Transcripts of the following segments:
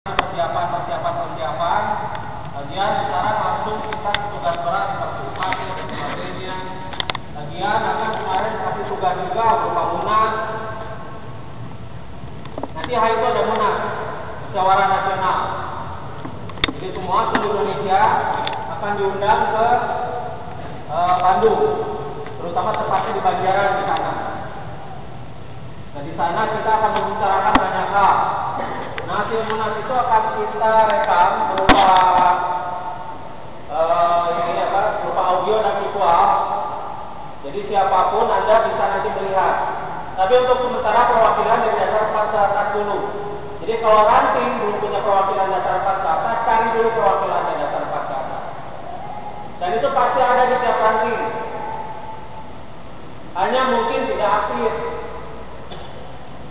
persiapan. Lagian sekarang langsung kita tugas berat seperti UKT dan sebagainya. Lagian akan kemarin kasih tugas juga berupa munas. Nanti hari itu ada munas, musyawarah nasional. Jadi semua seluruh Indonesia akan diundang ke Bandung, terutama tepatnya di Banjaran di sana. Nah di sana kita akan membicarakan banyak hal. Nah hasil munas itu akan kita rekam berupa berupa audio dan visual. Jadi siapapun Anda bisa nanti melihat. Tapi untuk sementara perwakilan dari dasar 4 atas dulu. Jadi kalau ranting belum punya perwakilan dasar 4 ke atas, cari dulu perwakilan dari dasar 4 ke atas. Dan itu pasti ada di tiap ranting. Hanya mungkin tidak aktif.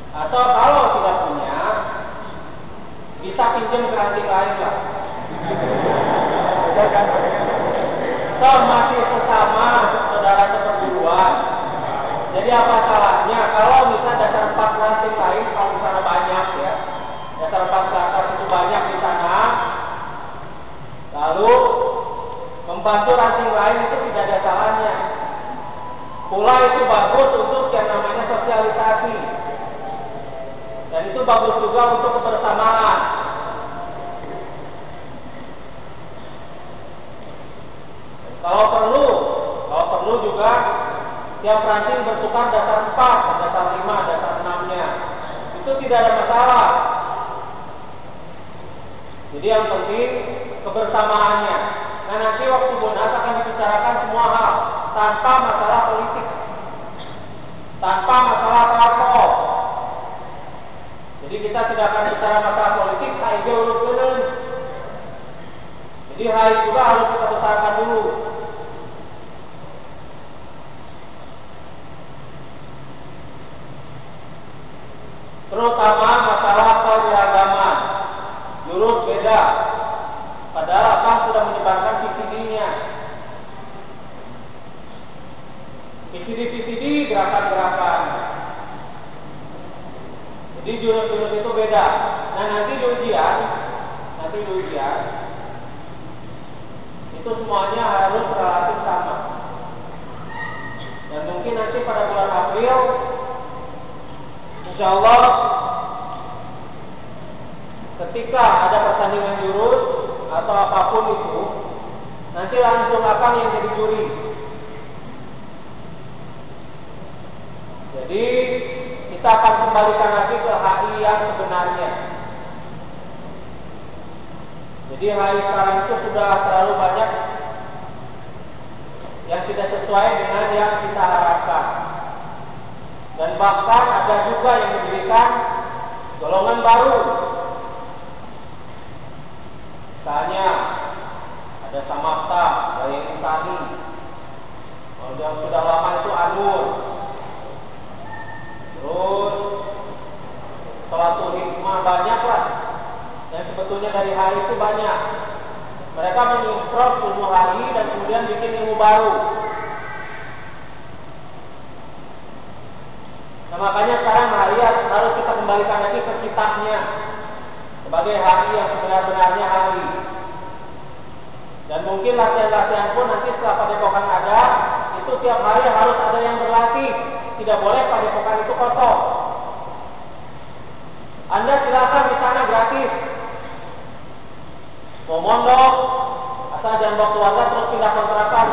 Atau kalau tidak punya, bisa pinjam ke ranting lain lah. So masih sesama saudara seperguruan. Jadi apa salahnya kalau misalnya dasar 4 ranting lain, kalau misalnya banyak ya, dasar 4 ke atas itu banyak di sana, lalu membantu ranting lain itu tidak ada salahnya. Pula itu bagus untuk yang namanya sosialisasi. Dan itu bagus juga untuk kebersamaan. Kalau perlu juga tiap ranting bertukar dasar 4, dasar 5, dasar 6-nya. Itu tidak ada masalah. Jadi yang penting kebersamaannya. Nah nanti waktu munas akan dibicarakan semua hal tanpa masalah politik, tanpa masalah parpol. Jadi kita tidak akan bicara masalah politik, HIG urut dulu. Jadi HIG juga harus kita besarkan dulu. Terutama masalah keberagaman. Jurus beda. Padahal akan sudah menyebarkan PCD-nya. PCD gerakan-gerakan. Jadi jurus-jurus itu beda. Nah nanti di ujian itu semuanya harus relatif sama. Dan mungkin nanti pada bulan April, insya Allah, ketika ada pertandingan jurus atau apapun itu, nanti langsung akan yang jadi juri. Jadi kita akan kembalikan lagi ke HI yang sebenarnya. Jadi HI sekarang itu sudah terlalu banyak yang tidak sesuai dengan yang kita harapkan. Dan bahkan ada juga yang diberikan golongan baru. Misalnya ada Samapta, Gaya Insani. Kalau yang sudah lama itu Anur. Terus Salatul Hikmah, banyak lah. Yang sebetulnya dari HI itu banyak. Mereka menyimprot ilmu HI dan kemudian bikin ilmu baru. Nah makanya sekarang HI harus kita kembalikan lagi ke kitabnya sebagai HI yang sebenar-benarnya HI. Dan mungkin latihan-latihan pun nanti setelah padepokan ada, itu tiap hari harus ada yang berlatih. Tidak boleh padepokan itu kosong. Anda silakan di sana gratis. Mau mondok, asal jangan bawa keluarga terus pindah kontrakan.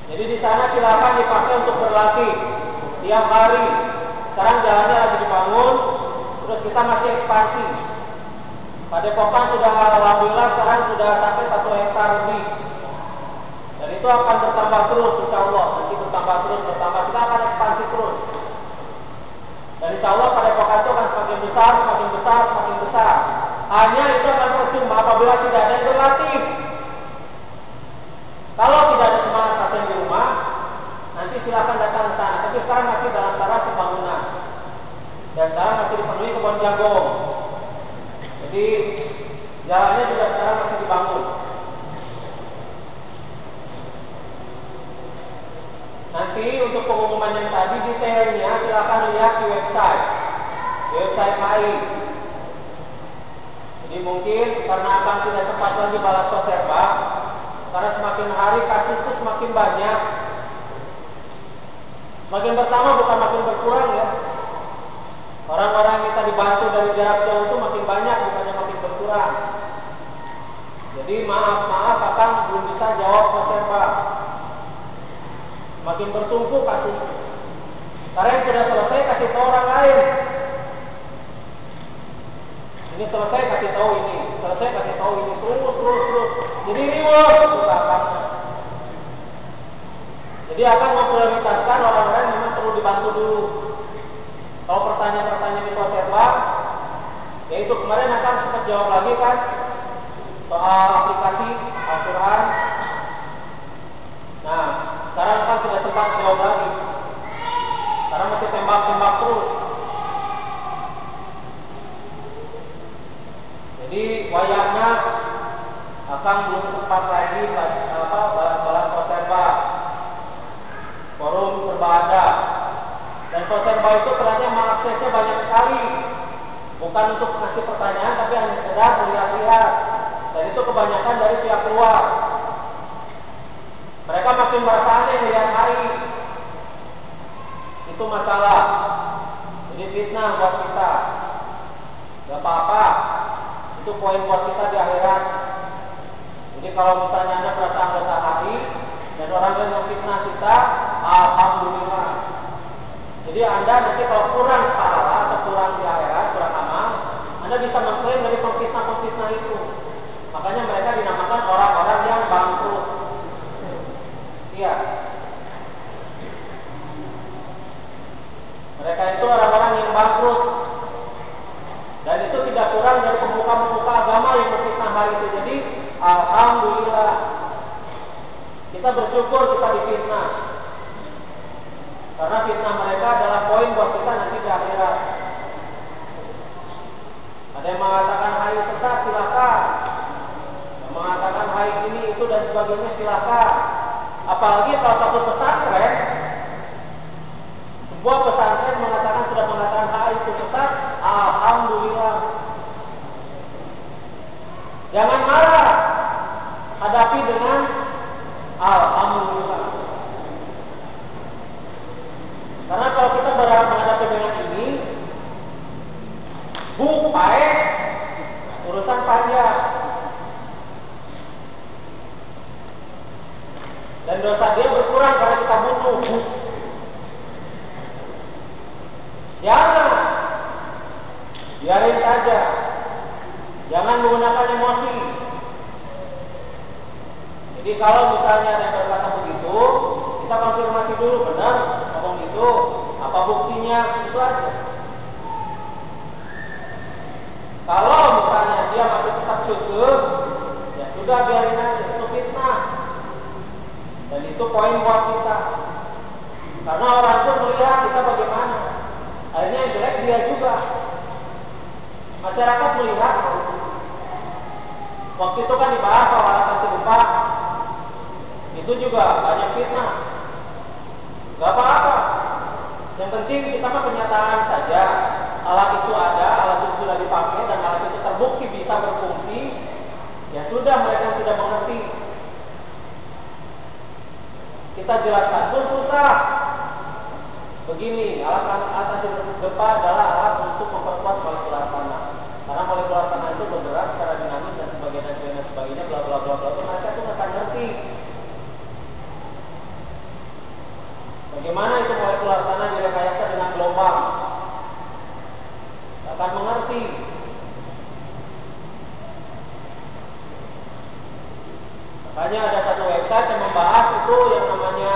Jadi di sana silakan dipakai untuk berlatih tiap hari. Sekarang jalannya lagi dibangun, terus kita masih ekspansi. Padepokan sudah alhamdulillah sekarang sudah sampai 1 hektar lebih. Dan itu akan bertambah terus insya Allah. Nanti bertambah. Kita akan ekspansi terus. Dan insya Allah padepokan itu akan semakin besar. Hanya itu akan percuma apabila tidak ada yang berlatih. Kalau tidak ada semangat latihan di rumah, nanti silakan datang ke sana. Tapi sekarang masih dalam taraf pembangunan. Dan sekarang masih dipenuhi kebun jagung. Jadi jalannya juga sekarang masih dibangun. Nanti untuk pengumuman yang tadi detailnya silakan lihat di website HI. Jadi mungkin karena akan tidak sempat lagi balas Koserba, karena semakin hari kasus itu semakin banyak. Makin bertambah bukan makin berkurang ya. Orang-orang yang kita dibantu dari jarak jauh itu makin banyak, bukannya makin berkurang. Jadi maaf Akang belum bisa jawab Koserba. Makin bertumpu kasus. Karena yang sudah selesai kasih tahu orang lain. Ini selesai kasih tahu ini, selesai kasih tahu ini, terus. Jadi ribut bukan Akang. Jadi akan memprioritaskan orang-orang yang memang perlu dibantu dulu. Kalau pertanyaan-pertanyaan di Koserba, yaitu kemarin akan sempat jawab lagi kan soal aplikasi Al-Quran. Nah, sekarang kan sudah sempat jawab lagi. Sekarang masih tembak-tembak terus. Jadi wayahnya akan belum sempat lagi balas Koserba. Forum berbahasa. Dan Koserba itu ternyata mengaksesnya banyak sekali. Bukan untuk ngasih pertanyaan, tapi hanya sekedar melihat-lihat. Dan itu kebanyakan dari pihak luar. Mereka makin merasa aneh melihat HI. Itu masalah. Ini fitnah buat kita. Gak apa-apa. Itu poin buat kita di akhirat. Jadi kalau misalnya Anda merasa anggota HI dan orang lain yang fitnah kita, alhamdulillah. Jadi Anda nanti kalau kurang pahala atau kurang di akhirat, kurang amal, Anda bisa mengklaim dari pengfitnah itu. Makanya mereka dinamakan orang-orang yang bangkrut. Iya. Mereka itu orang-orang yang bangkrut. Dan itu tidak kurang dari pemuka-pemuka agama yang berfitnah hal itu. Jadi alhamdulillah kita bersyukur kita difitnah. Karena fitnah mereka adalah poin buat kita nanti di akhirat. Ada yang mengatakan hai sesat, silakan. Yang mengatakan hai ini itu dan sebagainya, silakan. Apalagi kalau satu pesantren, sebuah pesantren sudah mengatakan hai itu sesat, alhamdulillah. Jangan marah, hadapi dengan alhamdulillah. Karena kalau kita menghadapi dengan ini, bukai urusan panjang. Dan dosa dia berkurang karena kita butuh. Jangan biarin saja. Jangan menggunakan emosi. Jadi kalau misalnya ada yang berkata begitu, kita konfirmasi dulu, benar ngomong itu, apa buktinya, itu aja. Kalau misalnya dia masih tetap jujur, ya sudah biarin aja, itu fitnah. Dan itu poin buat kita. Karena orang itu melihat kita bagaimana. Akhirnya yang jelek dia juga. Masyarakat melihat. Waktu itu kan dibahas soal alasan serupa. Itu juga banyak fitnah. Gak apa-apa. Yang penting kita mah kenyataan saja. Alat itu ada, alat itu sudah dipakai, dan alat itu terbukti bisa berfungsi. Ya sudah, mereka sudah mengerti. Kita jelaskan pun susah. Begini, alat anti gempa adalah alat untuk memperkuat molekul tanah. Karena molekul tanah itu bergerak secara dinamis dan sebagainya, bla bla bla bla. Mereka itu akan ngerti. Bagaimana itu molekul tanah direkayasa dengan gelombang? Akan mengerti. Makanya ada satu website yang membahas itu yang namanya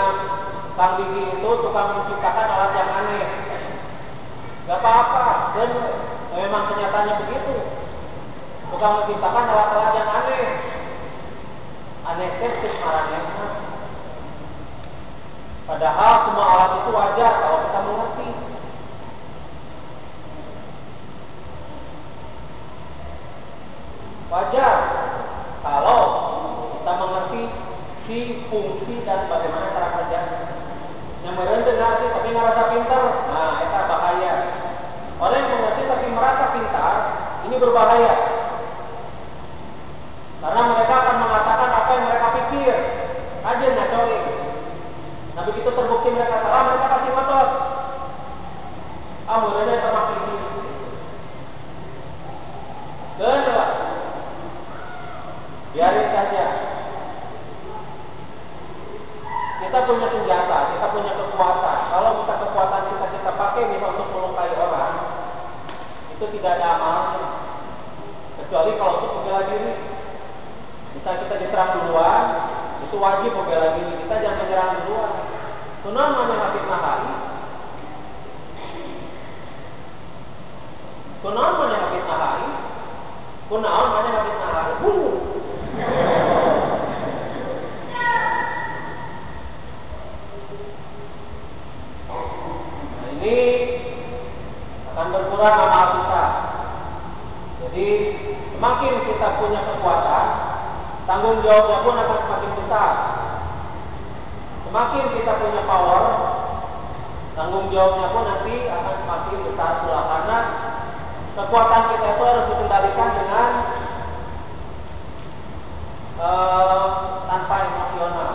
Kang Diki itu tukang menciptakan alat yang aneh. Gak apa-apa, dan memang kenyataannya begitu. Tukang menciptakan alat-alat yang aneh. Aneh skeptis marahnya. Padahal semua alat itu wajar kalau kita mengerti. Wajar kalau kita mengerti si fungsi dan bagaimana cara kerjanya. Yang merendah sih, tapi nggak rasa itu wajib membela diri. Kita jangan menyerang duluan. Kunaon mana fitnah hari? Kunaon mana fitnah hari? Kunaon mana fitnah hari? Nah, ini akan berkurang amal kita. Jadi semakin kita punya kekuatan, tanggung jawabnya pun akan semakin besar. Semakin kita punya power, tanggung jawabnya pun nanti akan semakin besar pula. Karena kekuatan kita itu harus dikendalikan dengan tanpa emosional.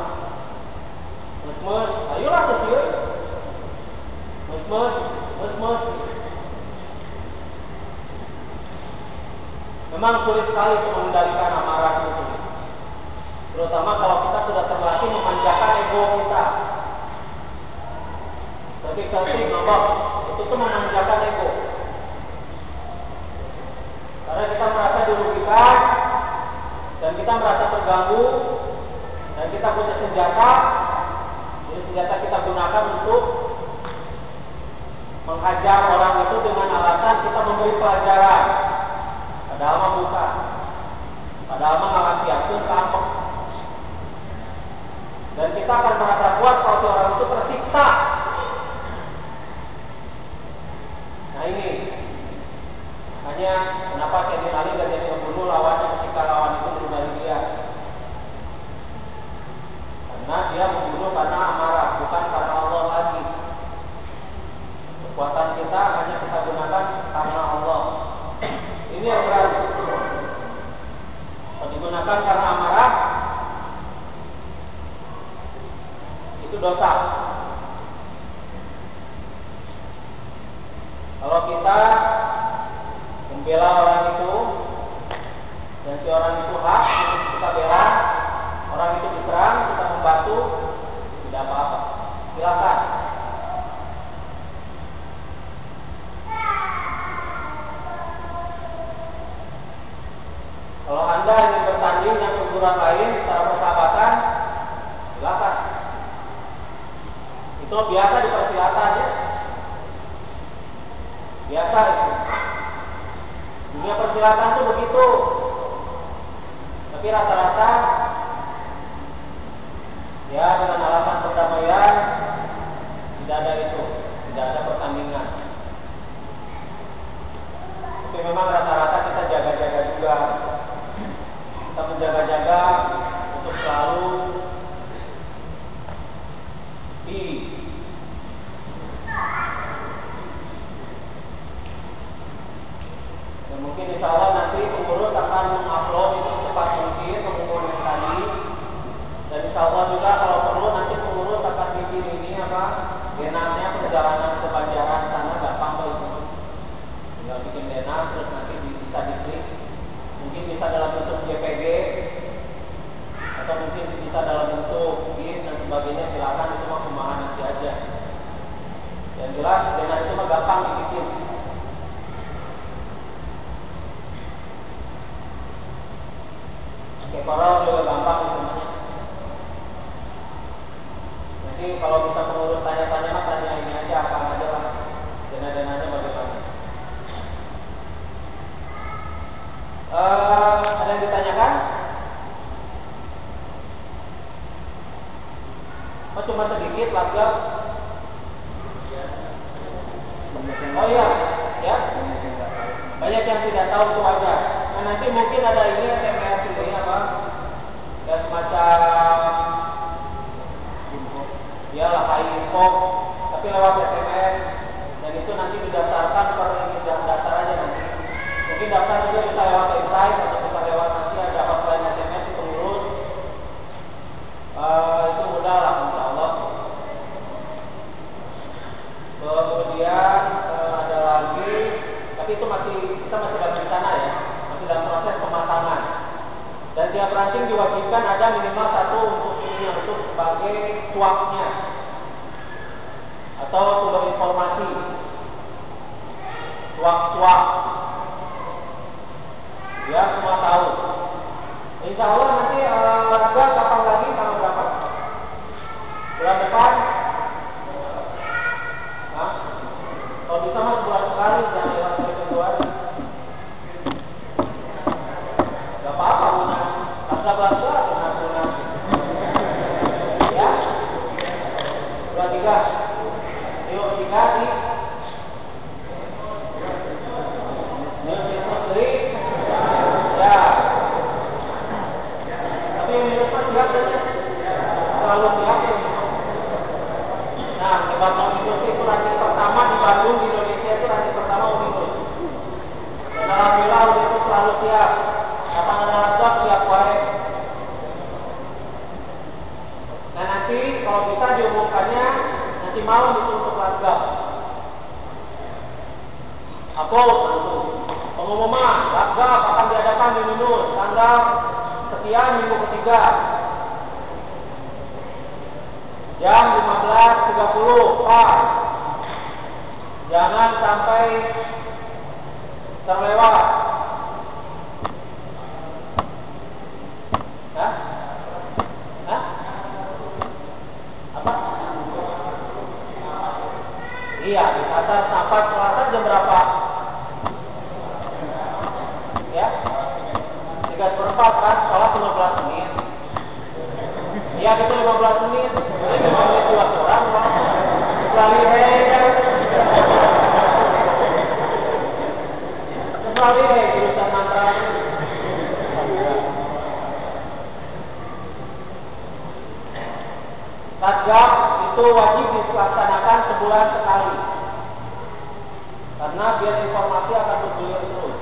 Mus, ayolah sesieu. Mus. Memang sulit sekali untuk mengendalikan amarah itu. Terutama kalau kita sudah terlatih memanjakan ego kita. Tapi nombor itu tuh memanjakan ego. Karena kita merasa dirugikan dan kita merasa terganggu dan kita punya senjata. Jadi senjata kita gunakan untuk menghajar orang itu dengan alasan kita memberi pelajaran. Padahal mah bukan. Padahal mah ngalahiakeun kampek. Dan kita akan merasa kuat kalau orang itu tersiksa. Nah ini, makanya kenapa Sayyidina Ali gak jadi membunuh lawannya ketika lawan itu menghindari dia. Karena dia membunuh karena amarah, bukan karena Allah lagi. Kekuatan kita hanya kita gunakan karena Allah. Ini yang berat. Kalau digunakan karena amarah, itu dosa. Kalau kita membela orang itu dan si orang itu hak untuk kita bela, orang itu diserang, kita membantu, tidak apa-apa. Silakan. Kalau Anda ingin bertanding yang perguruan lain secara persahabatan, silakan. Itu biasa di persilatan ya. Biasa itu. Dunia persilatan itu begitu. Tapi rata-rata ya dengan alasan perdamaian tidak ada itu, tidak ada pertandingan. Tapi memang rata-rata kita jaga-jaga juga. Kita menjaga-jaga untuk selalu dan mungkin insya Allah nanti pengurus akan mengupload itu secepat mungkin pengurus yang tadi. Dan insya Allah juga kalau perlu nanti pengurus akan bikin ini denanya perjalanan ke Banjaran sana gampang kok itu. Tinggal bikin dena terus nanti bisa diklik. Mungkin bisa dalam bentuk JPG atau mungkin bisa dalam bentuk GIF dan sebagainya. Silakan, itu mah kumaha nanti aja. Yang jelas dena itu mah gampang dibikin. Oke, kalau juga gampang itu. Nanti kalau bisa pengurus tanya-tanya mah tanya ini aja, apa aja lah. Dena-denanya bagaimana. Ada yang ditanyakan? Oh, cuma sedikit laga. Oh iya, ya. Banyak yang tidak tahu itu aja. Nah, nanti mungkin ada ini SMS ini apa? Ya semacam ya lah info, tapi lewat SMS dan itu nanti didaftarkan per ini daftar aja nanti. Mungkin daftar juga bisa lewat website atau bisa lewat nanti ada hotline SMS itu pengurus. Itu mudah lah insya Allah. Kemudian ada lagi, tapi itu kita masih dalam sana ya, masih dalam proses pematangan. Dan tiap ranting diwajibkan ada minimal satu untuk ini untuk sebagai suapnya atau sumber informasi, suap. Ya semua tahu. Insya Allah nanti kapan lagi tanggal berapa? Bulan depan? Nah, kalau bisa mas bulan sekali, jangan lewat Februari. Gak apa-apa, bulan bahasa, bulan ya. Bulan 3. Yuk 3 di ya. Tapi yang minus mas siap selalu siap. Nah, departemen industri itu ranting pertama di Bandung, di Indonesia itu ranting pertama Unindus. Dan alhamdulillah udah itu selalu siap. Kapan ada lagap siap wae. Nah nanti kalau bisa diumumkannya nanti malam itu untuk lagap. Apa tentu pengumuman lagap akan diadakan di Unindus tanggal sekian minggu ketiga. Jam 15.30 Pak. Jangan sampai terlewat. Hah? Hah? Apa? Iya, di atas sampai Selasa jam berapa? Ya? 3/4 kan, sholat 15 menit. Iya, itu 15 menit. 5 menit juga kurang, Pak. Kecuali jurusan mantra. Lagap itu wajib dilaksanakan sebulan sekali. Karena biar informasi akan bergulir terus.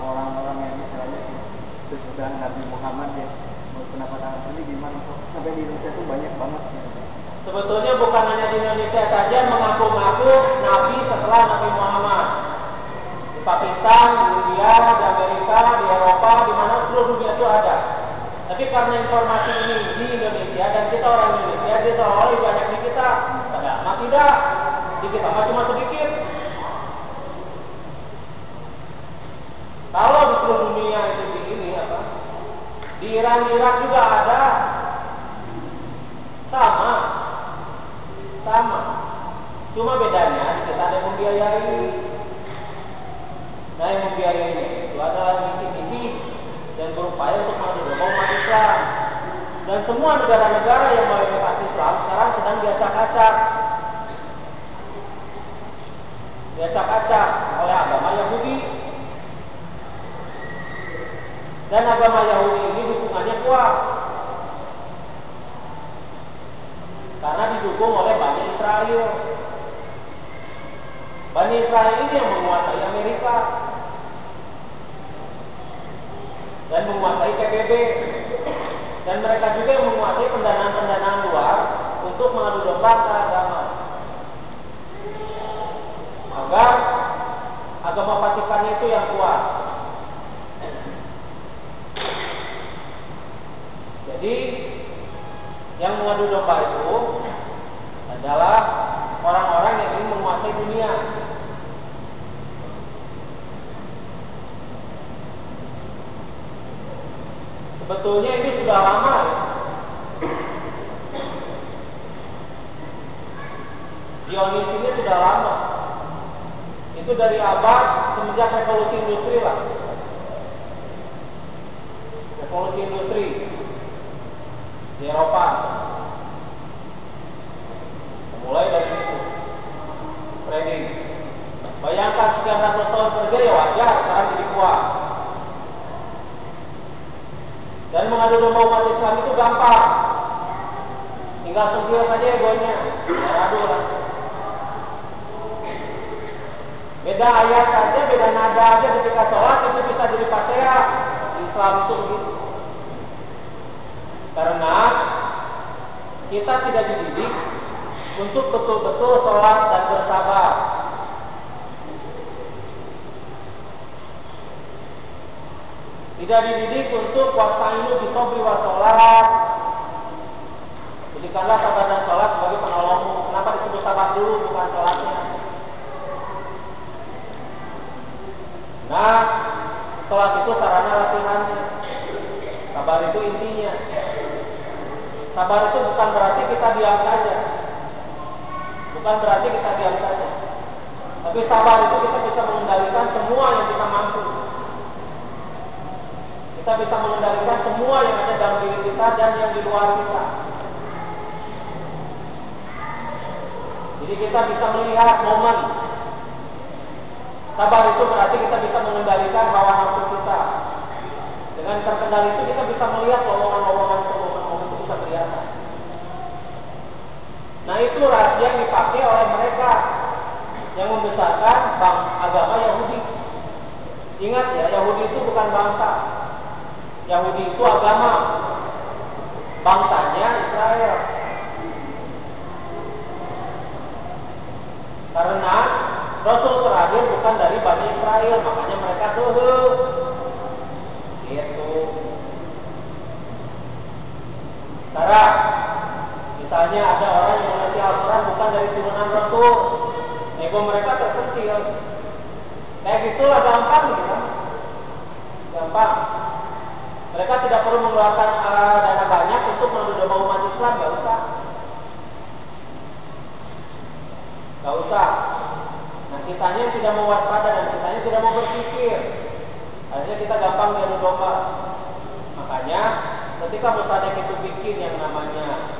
Orang-orang yang misalnya sesudah Nabi Muhammad ya, pendapat ini gimana? Sampai di Indonesia itu banyak banget. Sebetulnya bukan hanya di Indonesia saja mengaku-ngaku Nabi setelah Nabi Muhammad. Di Pakistan, di India, di Amerika, di Eropa, di mana seluruh dunia itu ada. Tapi karena informasi ini di Indonesia dan kita orang Indonesia, dia seolah-olah banyak di kita. Padahal tidak. Di kita mah cuma sedikit. Kalau di seluruh dunia itu di ini apa? Di Iran juga ada. Sama. Cuma bedanya kita ada yang membiayai. Nah, yang membiayainya itu adalah misi-misi dan berupaya untuk mendorong umat Islam. Dan semua negara-negara yang mayoritas Islam sekarang sedang diacak-acak oleh agama Yahudi. Dan agama Yahudi ini dukungannya kuat karena didukung oleh Bani Israel. Bani Israel ini yang menguasai Amerika dan menguasai PBB, dan mereka juga yang menguasai pendanaan luar untuk mengadu domba ke agama agar agama Vatikan itu yang kuat. Jadi yang mengadu domba itu adalah orang-orang yang ingin menguasai dunia. Sebetulnya ini sudah lama ya. Zionis ini sudah lama. Itu dari abad semenjak revolusi industri lah. Revolusi industri di Eropa. Mulai dari itu trading. Bayangkan sekian ratus tahun kerja ya wajar sekarang jadi kuat. Dan mengadu domba umat Islam itu gampang. Tinggal sempil saja egonya. Adu lah. Beda ayat saja, beda nada aja ketika sholat itu bisa jadi fatihah. Islam itu begitu. Karena kita tidak dididik untuk betul-betul sholat dan bersabar. Tidak dididik untuk wasta'inu bisobri wa sholat. Jadikanlah sabar dan sholat sebagai penolongmu. Kenapa disebut sabar dulu bukan sholatnya? Nah, sholat itu sarana latihannya. Sabar itu intinya. Sabar itu bukan berarti kita diam saja. Bukan berarti kita diam saja. Tapi sabar itu kita bisa mengendalikan semua yang kita mampu. Kita bisa mengendalikan semua yang ada dalam diri kita dan yang di luar kita. Jadi kita bisa melihat momen. Sabar itu berarti kita bisa mengendalikan hawa nafsu kita. Dengan terkendali itu kita bisa melihat lowongan-lowongan itu bisa kelihatan. Nah, itu rahasia yang dipakai oleh mereka yang membesarkan agama Yahudi. Ingat ya, Yahudi itu bukan bangsa. Yahudi itu agama. Bangsanya Israel. Karena Rasul terakhir bukan dari Bani Israel, makanya mereka tuh gitu. Sekarang misalnya ada orang yang mengerti Al-Quran bukan dari turunan Rasul, ego mereka terpencil. Kayak gitulah gampang gitu. Gampang. Mereka tidak perlu mengeluarkan dana banyak untuk mendomba umat Islam, gak usah. Gak usah. Nah, kitanya tidak mau waspada dan kitanya tidak mau berpikir. Akhirnya kita gampang diadu domba. Makanya ketika Musaddiq itu bikin yang namanya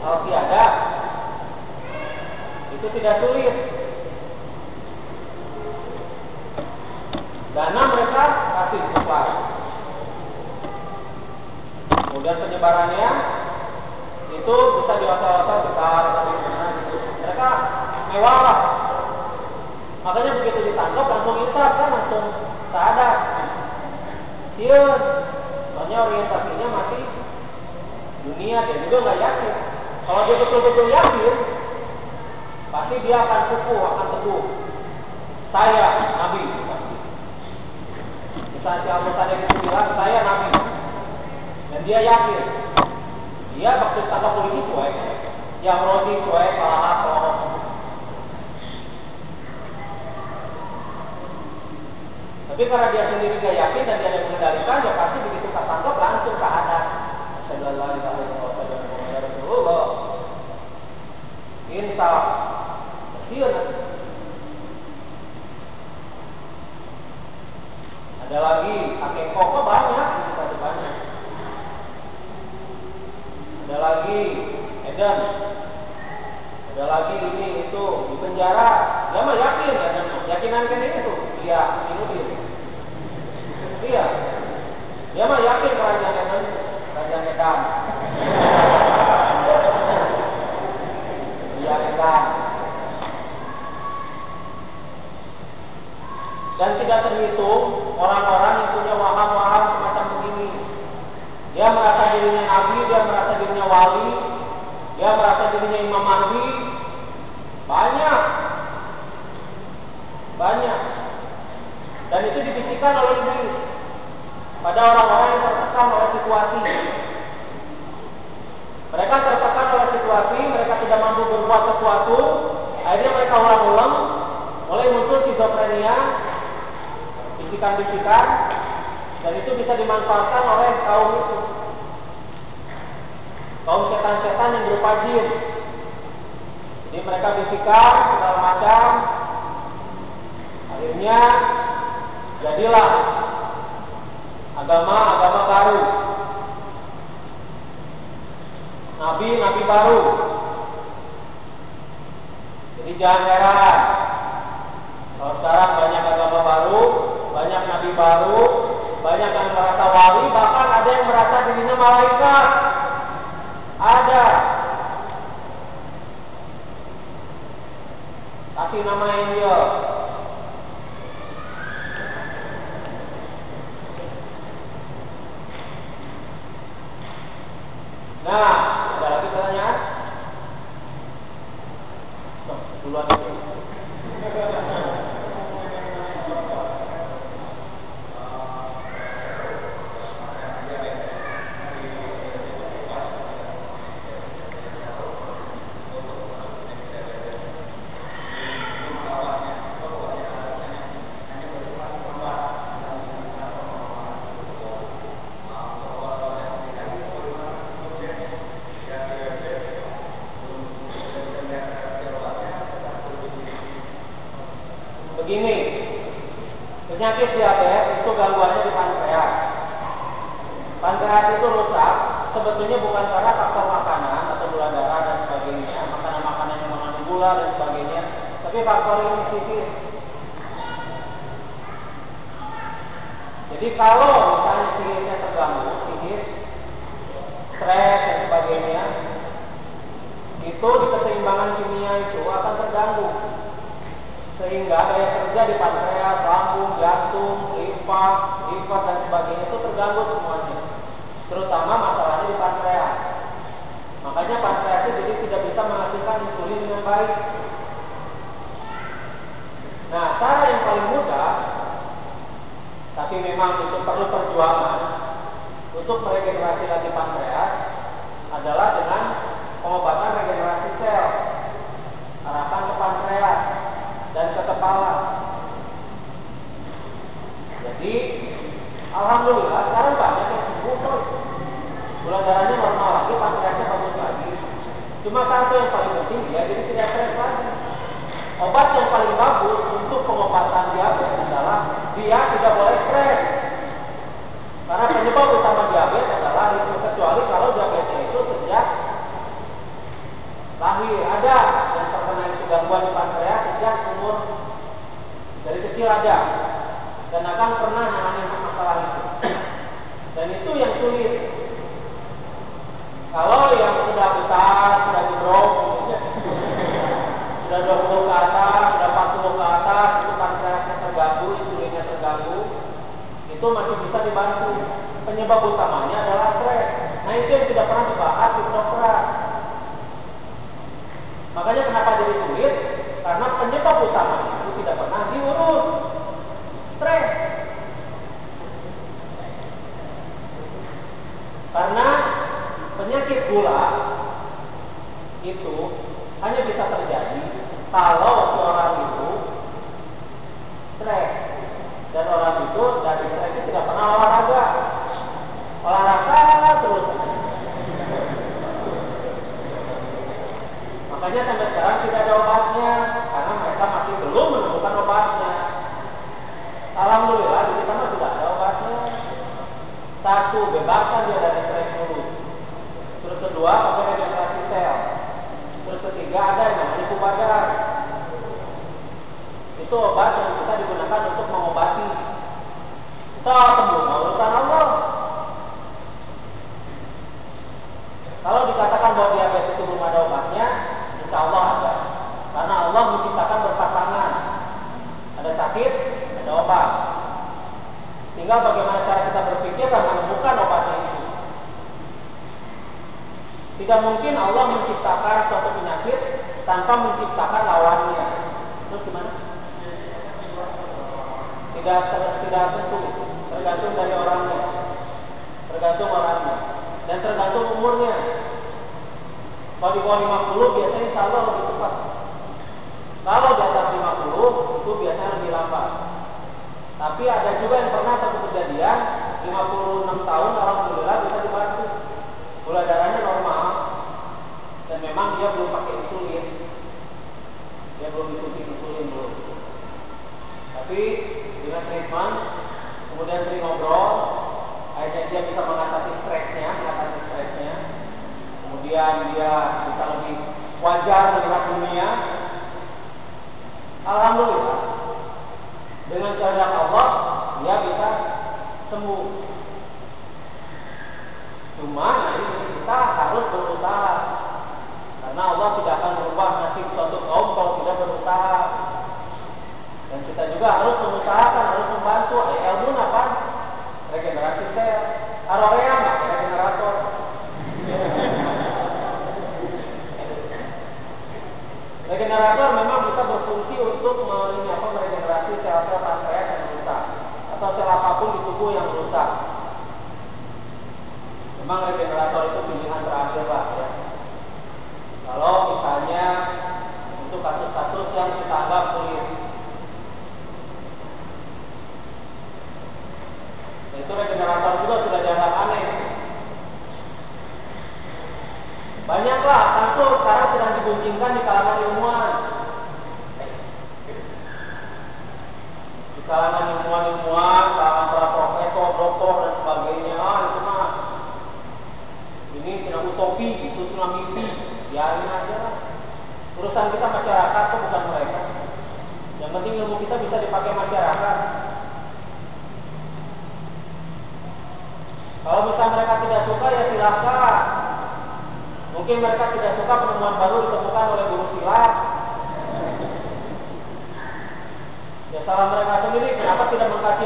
Al-Qiyadah, itu tidak sulit. Dana mereka kasih supply. Kemudian penyebarannya itu bisa di hotel-hotel besar, gitu. Mereka mewah lah. Makanya begitu ditangkap langsung insaf kan, langsung sadar. Iya, soalnya orientasinya masih dunia, dia juga nggak yakin. Kalau dia betul-betul yakin, pasti dia akan kukuh, akan teguh. Saya Nabi. Misalnya Allah tadi itu bilang saya Nabi, dan dia yakin. Dia waktu tangkap polisi cuek, yang roti cuek, salah kok. Tapi karena dia sendiri gak yakin dan dia yang mengendalikan, ya pasti begitu tertangkap langsung keadaan. Sallallahu alaihi wasallam. Insaf. Iya nanti. Ada lagi, pakai koko banyak, kita banyak. Ada lagi Eden, ada lagi ini itu di penjara. Dia mah yakin ya, yakinan kan itu dia Eden. Iya, dia mah yakin kerajaan Eden, kerajaan Edan. Dia Edan. Dan tidak terhitung orang-orang yang punya waham-waham semacam begini. Dia merasa dirinya nabi, dia merasa dirinya wali, dia merasa dirinya Imam Mahdi. Banyak. Dan itu dibisikkan oleh iblis pada orang-orang yang tertekan oleh situasi. Mereka tertekan oleh situasi, mereka tidak mampu berbuat sesuatu, akhirnya mereka ulang-ulang, mulai muncul skizofrenia, bisikan-bisikan. Dan itu bisa dimanfaatkan oleh kaum itu. Kaum setan-setan yang berupa jin. Jadi mereka bisikan segala macam. Akhirnya jadilah agama baru. Nabi baru. Jadi jangan heran kalau sekarang banyak agama baru, banyak nabi baru, banyak yang merasa wali, bahkan ada yang merasa dirinya malaikat. Ada. Kasih nama dia. Nah, ada lagi pertanyaan? Duluan aja. Penyakit diabetes itu gangguannya di pankreas. Pankreas itu rusak sebetulnya bukan karena faktor makanan atau gula darah dan sebagainya, makanan-makanan yang mengandung gula dan sebagainya, tapi faktor ini psikis. Jadi kalau misalnya psikisnya terganggu, psikis, stres dan sebagainya, itu di keseimbangan kimia itu akan terganggu, sehingga daya kerja di pankreas, lambung, jantung, limfa dan sebagainya itu terganggu semuanya, terutama masalahnya di pankreas. Makanya pankreas itu jadi tidak bisa menghasilkan insulin dengan baik. Nah, cara yang paling mudah, tapi memang itu perlu perjuangan untuk meregenerasi lagi pankreas, adalah dengan pengobatan regenerasi sel, arahkan ke pankreas dan ke kepala. Jadi, alhamdulillah sekarang banyak yang sembuh kok. Gula darahnya normal lagi, pankreasnya bagus lagi. Cuma satu yang paling penting, dia jadi tidak stres lagi. Obat yang paling bagus untuk pengobatan diabetes adalah dia tidak boleh stres. Karena penyebab utama diabetes adalah itu, kecuali kalau diabetes itu sejak lahir ada yang terkena itu gangguan di pankreas sejak umur dari kecil ada dan akan pernah mengalami masalah itu. Dan itu yang sulit. Kalau yang sudah besar, sudah jebrok, sudah 20 ke atas, sudah 40 ke atas, itu pankreasnya terganggu, insulinnya terganggu, itu masih bisa dibantu. Penyebab utamanya adalah stres. Nah, itu yang tidak pernah dibahas di kedokteran. Makanya kenapa jadi sulit? Karena penyebab utamanya itu tidak pernah diurus. Stres. Karena penyakit gula itu hanya bisa terjadi kalau seorang itu stres, dan orang itu dari stres itu tidak pernah olahraga terus. Makanya sampai sekarang tidak ada obatnya, karena mereka masih belum menemukan obatnya. Alhamdulillah di kita sudah ada obatnya. Satu, bebaskan dia dari stres dulu. Terus kedua, pakai regenerasi sel. Terus ketiga, ada yang namanya kubadar. Itu obat yang bisa digunakan untuk mengobati. Sembuh urusan Allah. Kalau dikatakan bahwa diabetes itu belum ada obatnya, insya Allah ada. Karena Allah menciptakan berpasangan. Ada sakit, ada obat. Tinggal bagaimana cara kita berpikir dan menemukan obatnya itu. Tidak mungkin Allah menciptakan suatu penyakit tanpa menciptakan lawannya. Terus gimana? Tidak tentu, tergantung dari orangnya, dan tergantung umurnya. Kalau di bawah 50 biasanya insya Allah lebih cepat. Kalau di atas 50 itu biasanya lebih lambat. Tapi ada juga yang pernah terjadi kejadian 56 tahun alhamdulillah bisa dibantu. Gula darahnya normal dan memang dia belum pakai insulin. Dia belum disuntik insulin dulu. Tapi dengan treatment, kemudian sering ngobrol, akhirnya dia bisa mengatasi stresnya. Kemudian dia bisa lebih wajar melihat dunia. Alhamdulillah, dengan kehendak Allah dia bisa sembuh. Cuma ini kita harus berusaha, karena Allah tidak akan merubah nasib suatu kaum kalau tidak berusaha. Dan kita juga harus mengusahakan, harus membantu. Ilmu apa? Regenerasi sel. Arorea regenerator. Regenerator memang bisa berfungsi untuk meregenerasi sel-sel pankreas yang rusak atau sel apapun di tubuh yang rusak. Memang regenerator itu pilihan terakhir lah ya. Kalau misalnya untuk kasus-kasus yang kita anggap sulit, itu regenerator juga sudah dianggap aneh. Banyaklah kasus sekarang sedang diguncingkan di kalangan ilmuwan. kalangan ilmuwan-ilmuwan, kalangan para profesor, doktor dan sebagainya. Itu mah ini cuma utopi, itu cuma mimpi, biarin aja. Urusan kita masyarakat itu bukan mereka. Yang penting ilmu kita bisa dipakai masyarakat. Kalau misalnya mereka tidak suka, ya silakan. Mungkin mereka tidak suka penemuan baru ditemukan oleh guru silat. Ya salah mereka sendiri. Kenapa tidak mengkaji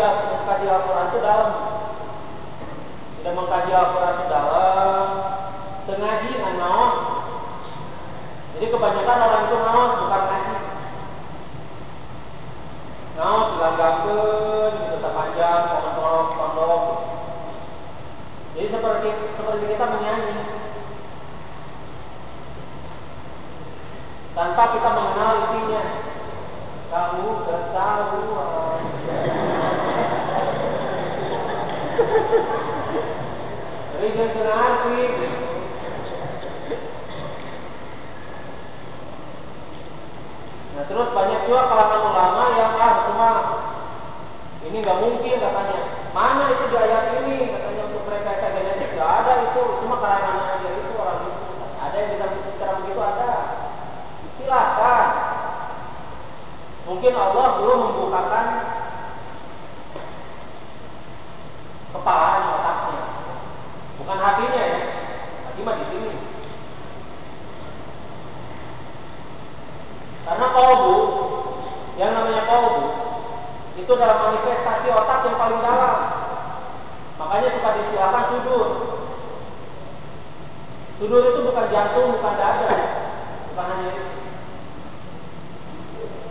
Al-Quran itu dalam? Tidak mengkaji Al-Quran itu dalam. Sengaji naon. Jadi kebanyakan orang itu naon bukan ngaji. Naon dilanggakeun gitu sepanjang pondok. Jadi seperti kita menyanyi tanpa kita mengenal isinya. Kamu ketahuan. Jadi jangan arti. Nah terus banyak juga kalangan ulama yang cuma ini nggak mungkin katanya. Mana itu di ayat ini katanya untuk mereka genetik nggak ada itu, cuma karangan aja itu orang itu. Ada yang bisa bicara begitu ada. Silakan. Mungkin Allah belum membukakan kepalanya, otaknya, bukan hatinya ya. Hati mah di sini. Karena qalbu, yang namanya qalbu itu adalah manifestasi otak yang paling dalam. Makanya suka distilahkan sudur. Sudur itu bukan jantung, bukan dada, bukan hanya itu,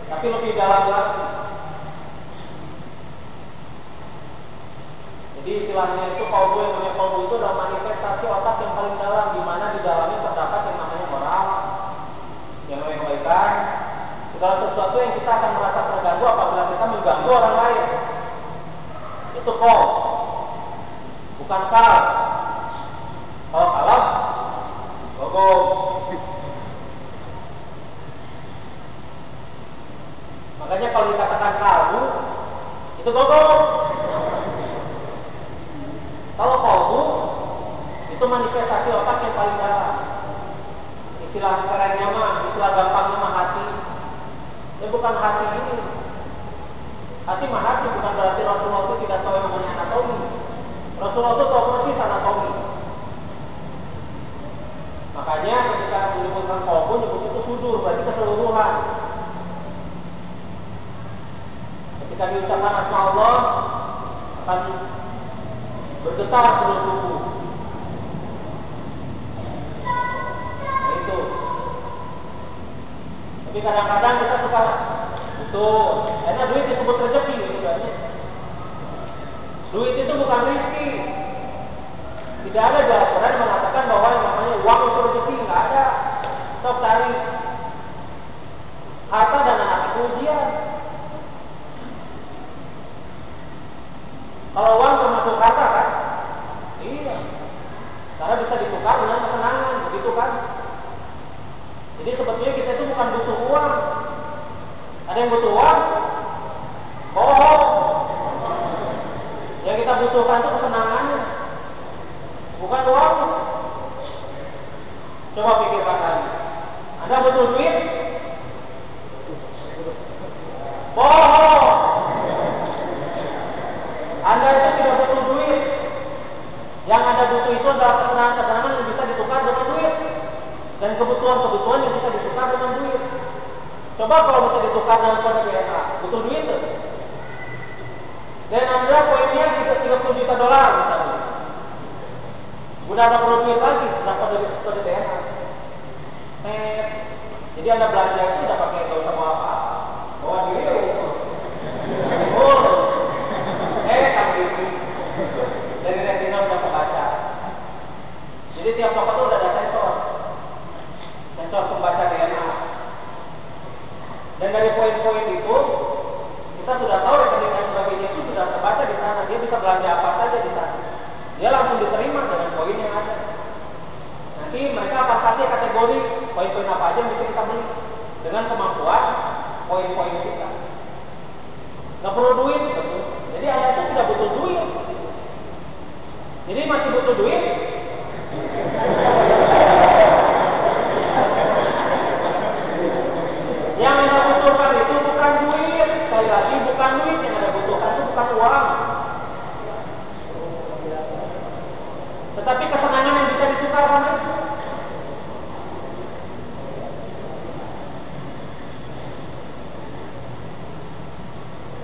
tapi lebih dalam lagi. Jadi istilahnya itu qalbu, yang namanya qalbu itu adalah manifestasi otak yang paling dalam, di mana di dalamnya terdapat yang namanya moral, yang namanya kebaikan. Segala sesuatu yang kita akan merasa terganggu apabila kita mengganggu orang lain. Itu qalb, bukan qalb. Kalau qalb, logo. Makanya kalau dikatakan kalbu, itu logo. Kalau qalbu, itu manifestasi otak yang paling dalam. Istilah kerennya mah, istilah gampangnya mah hati. Ya bukan hati ini. Hati mah hati, bukan berarti Rasulullah itu tidak tahu yang namanya anatomi. Rasulullah itu tahu persis anatomi. Makanya ketika menyebutkan qalbu, nyebut itu sudur, berarti keseluruhan. Ketika diucapkan asma Allah, akan bergetar seluruh tubuh. Nah itu. Tapi kadang-kadang kita suka betul, karena duit disebut rezeki sebenarnya. Duit itu bukan rezeki. Tidak ada di Al-Quran yang mengatakan bahwa yang namanya uang itu rezeki, nggak ada. Sok cari harta dan anak itu ujian. Kalau uang termasuk harta kan? Iya. Karena bisa ditukar dengan kesenangan, begitu kan? Jadi sebetulnya kita itu bukan butuh uang. Ada yang butuh uang? Bohong. Yang kita butuhkan itu kesenangannya, bukan uang. Coba pikirkan lagi. Anda butuh duit? Bohong. Anda itu tidak butuh duit. Yang Anda butuh itu adalah kesenangan-kesenangan yang bisa ditukar dengan duit, dan kebutuhan-kebutuhan yang bisa ditukar dengan duit. Coba kalau bisa ditukar dengan kode DNA, butuh duit tuh. Dan Anda poinnya $30 juta misalnya. Udah ada perlu duit lagi, sudah kode DNA. Jadi Anda belanja itu udah pakai nggak usah bawa apa, bawa diri. Kami dari retina udah kebaca. Jadi tiap toko itu udah ada sensor pembaca DNA. Dan dari poin-poin itu kita sudah tahu rekening dan sebagainya itu sudah terbaca di sana. Dia bisa belanja apa saja di sana. Dia langsung diterima dengan poin yang ada. Nanti mereka akan kasih kategori poin-poin apa aja yang bisa kita beli dengan kemampuan poin-poin kita. nggak perlu duit, betul. Jadi Anda itu tidak butuh duit. Jadi masih butuh duit. Yang Anda butuhkan itu bukan duit. Sekali lagi bukan duit, yang Anda butuhkan itu bukan uang. Tetapi kesenangan yang bisa ditukarkan itu.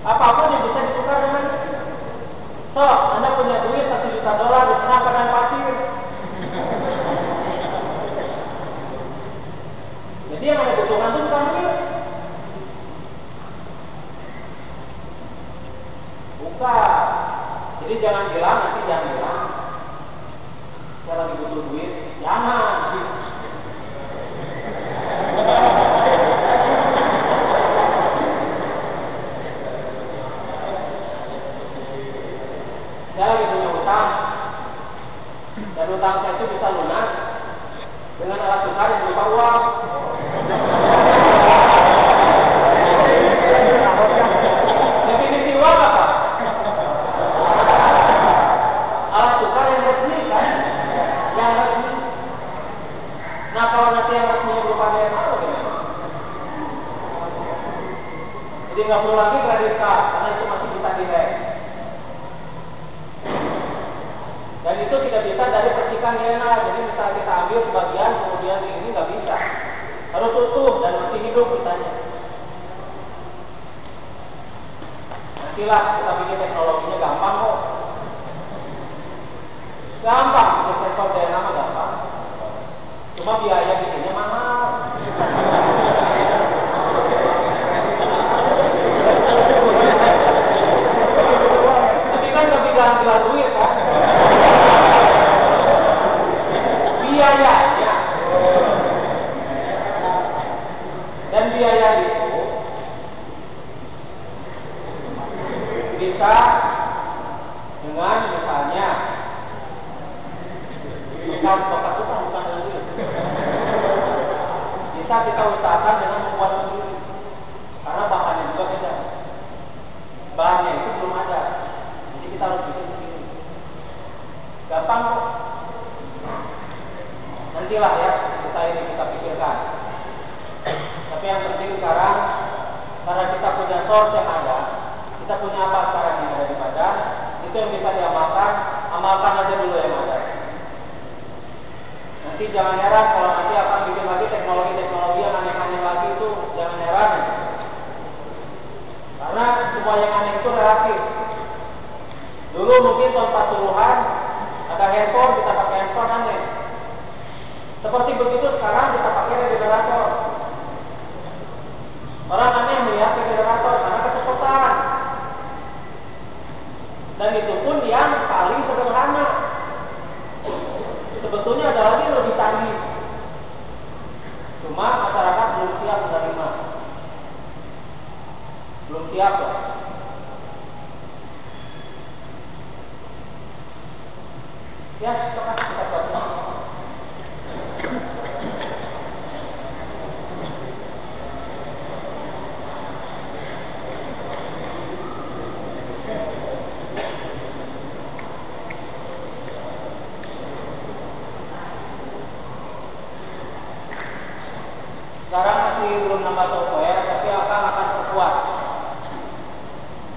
Apapun yang bisa ditukar dengan itu. So, Anda punya duit $1 juta di tengah padang pasir. Jadi yang Anda butuhkan itu bukan duit. Bukan. Jadi jangan bilang, nanti jangan bilang saya lagi butuh duit. Jangan. Saya lagi punya utang, dan utang saya itu bisa lunas dengan alat tukar yang berupa uang. Definisi uang apa? Alat tukar yang resmi kan? Yang resmi. Nah kalau nanti yang resminya berupa DNA bagaimana? Jadi nggak perlu lagi kredit card karena itu masih bisa direct. Dan itu tidak bisa dari percikan DNA. Jadi misalnya kita ambil sebagian kemudian ini nggak bisa. Harus utuh dan masih hidup misalnya. Nantilah kita bikin teknologinya gampang kok. Gampang bikin sensor DNA mah gampang. Cuma biaya bikinnya mahal. Tapi kan nggak bilang duit kan? Biaya. Dan biaya itu bisa dengan misalnya bukan dengan duit. Bisa kita usahakan dengan membuat sendiri. Karena bahannya juga beda. Bahannya itu belum ada. Jadi kita harus bikin sendiri. Gampang kok. Nantilah ya, kita pikirkan. Tapi yang penting sekarang, karena kita punya source yang ada, kita punya apa sekarang yang ada di badan, itu yang bisa diamalkan, amalkan aja dulu yang ada. Nanti jangan heran kalau nanti akan bikin lagi teknologi-teknologi yang aneh-aneh lagi itu, jangan heran. Karena semua yang aneh itu relatif. Dulu mungkin tahun 40-an ada handphone, kita pakai handphone aneh. Seperti begitu sekarang kita pakai regenerator. Orang aneh melihat regenerator karena kecepatan. Dan itu pun yang paling sederhana. Sebetulnya ada lagi yang lebih canggih. Cuma masyarakat belum siap menerima. Belum siap loh. Ya, setelah kita buat. Sekarang masih belum nambah software, tapi akan perkuat.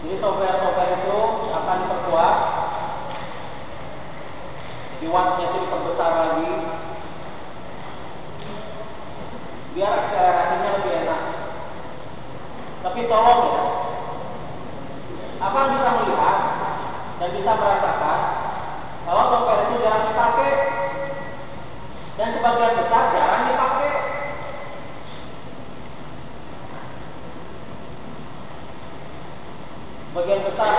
Jadi software itu akan diperkuat, wattnya itu diperbesar lagi, biar akselerasinya lebih enak. Tapi tolong ya, Abang bisa melihat dan bisa merasakan kalau software itu jarang dipakai dan sebagian besar jarang dipakai. Bagian besar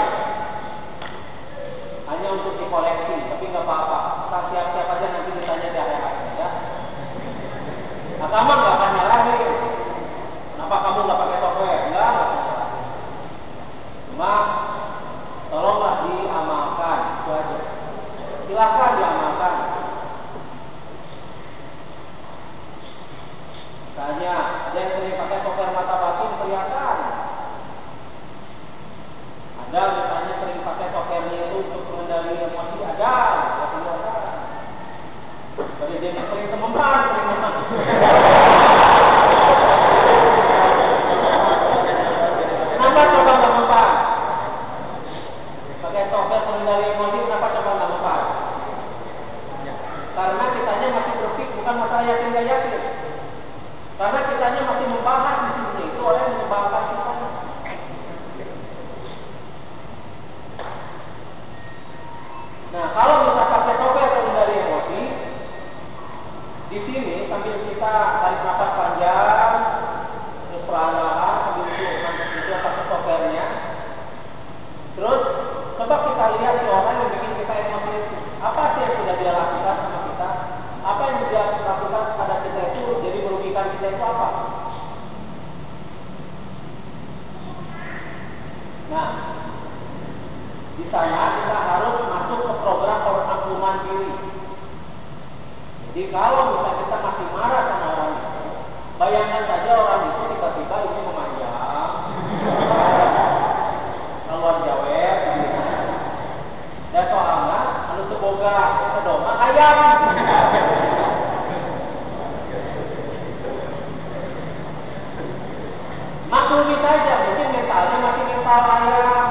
hanya untuk dikoleksi, tapi nggak apa-apa. Kita siap-siap aja nanti ditanya di akhir-akhir ya. Nah, kamu nggak akan nyalahin. Kenapa kamu nggak pakai software? Nggak akan nyalahin. Cuma tolonglah diamalkan, itu aja. Silakan diamalkan. Misalnya ada yang sering pakai software mata batin kelihatan. menghindari emosi ada. Jadi dia sering mempan. Kenapa coba nggak mempan? Pakai software pengendali emosi, kenapa coba nggak mempan? Karena kitanya masih berpikir, bukan masalah yakin nggak yakin. Karena kitanya masih membahas di sini, itu orang yang membahas kitanya. Nah, kalau kita pakai software pengendali emosi, di sini sambil kita tarik nafas panjang, terus perlahan-lahan sambil itu pakai softwarenya. Terus coba kita lihat si orang yang bikin kita emosi itu. Apa sih yang sudah dia lakukan sama kita? Apa yang dia lakukan pada kita itu jadi merugikan kita itu apa? Nah, di sana kita harus masuk ke program pengampunan diri. Jadi kalau misalnya kita masih marah sama orang itu, bayangkan saja orang itu tiba-tiba ini memanjang, keluar jawab, dan soalnya anu teboga kedoma ayam. Maklumi saja, mungkin mentalnya masih mental ayam.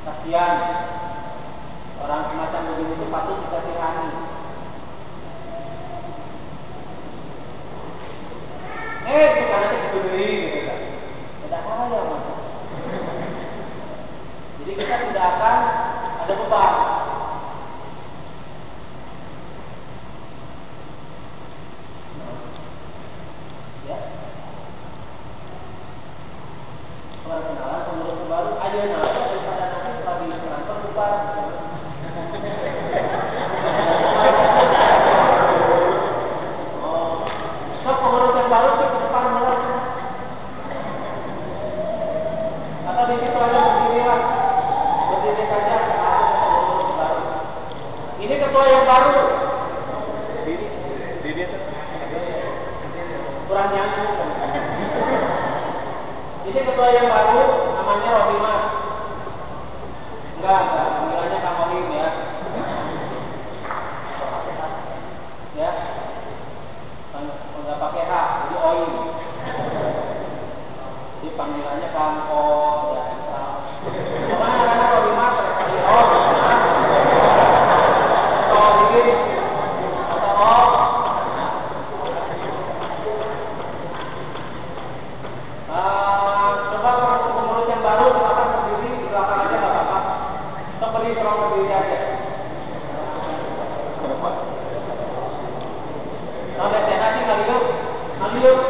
Kasihan. Orang semacam begini itu patut dikasihani. Bukan nanti diberi gitu kan. Tidak ada mas. Jadi kita tidak akan ada beban. Ya. Perkenalan pengurus baru aja nanti daripada nanti setelah ditransfer bubar. Pengurusan baru sih ke depan malah. Atau di situ aja berdiri lah, berdiri saja. Pengurus baru. Ini ketua yang baru. Diri kurang nyambung. Ini ketua yang baru, namanya Rohimat. Enggak, panggilannya Kang Rohim ya. Ya. Enggak pakai H, jadi OI. Jadi panggilannya Kangko dan pokoknya karena Rohimat terkali coba pengurus yang baru silakan berdiri di belakang aja nggak apa-apa. Untuk berdiri aja. Sampai senasi Ngaliuk.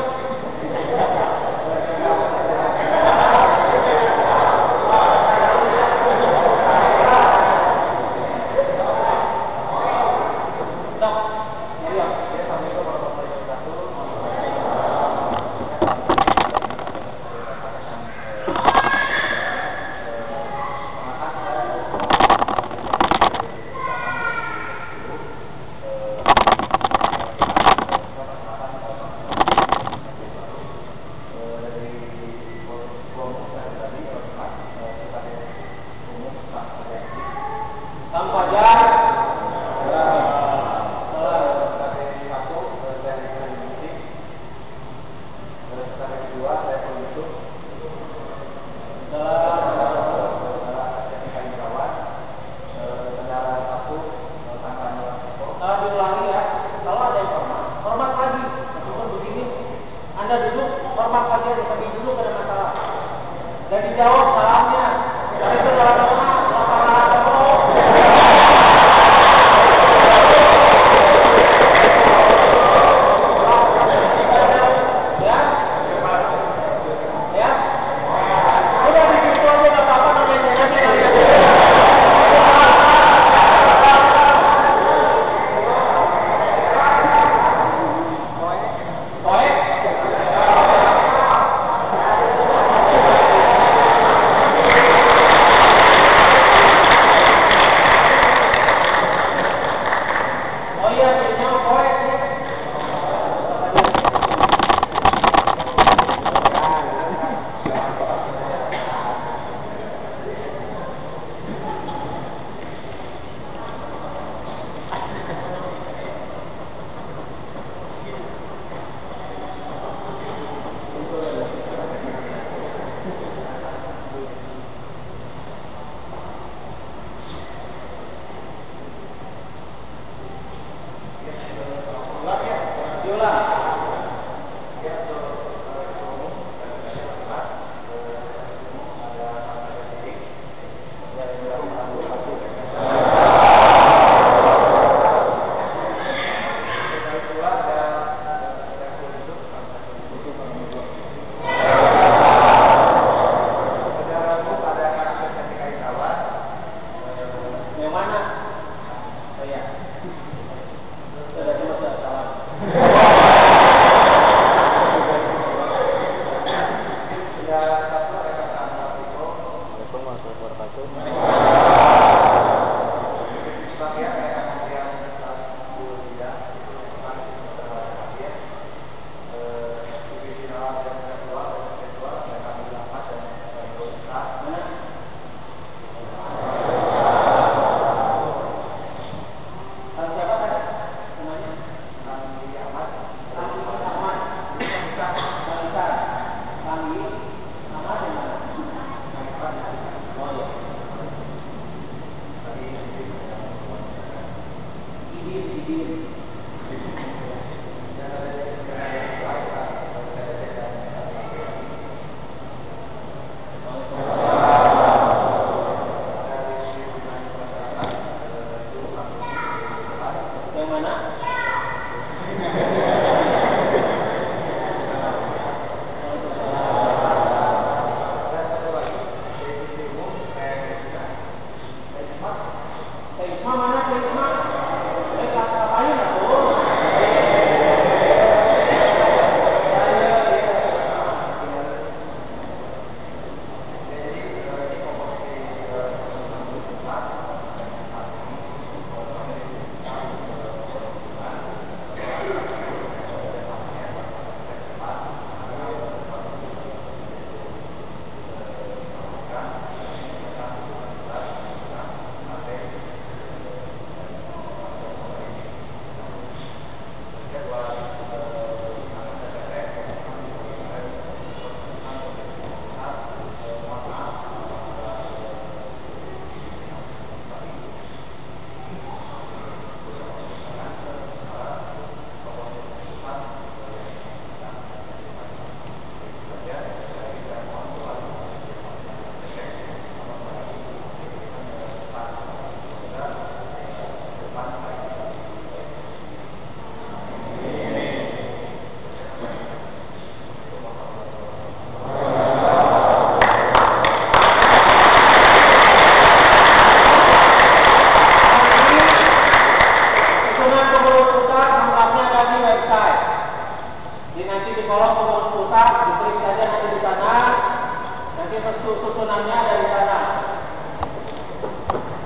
Nanti susunannya ada di sana.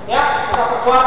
Ya, kita perkuat.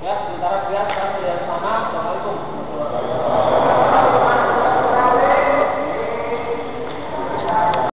Ya, sementara lihat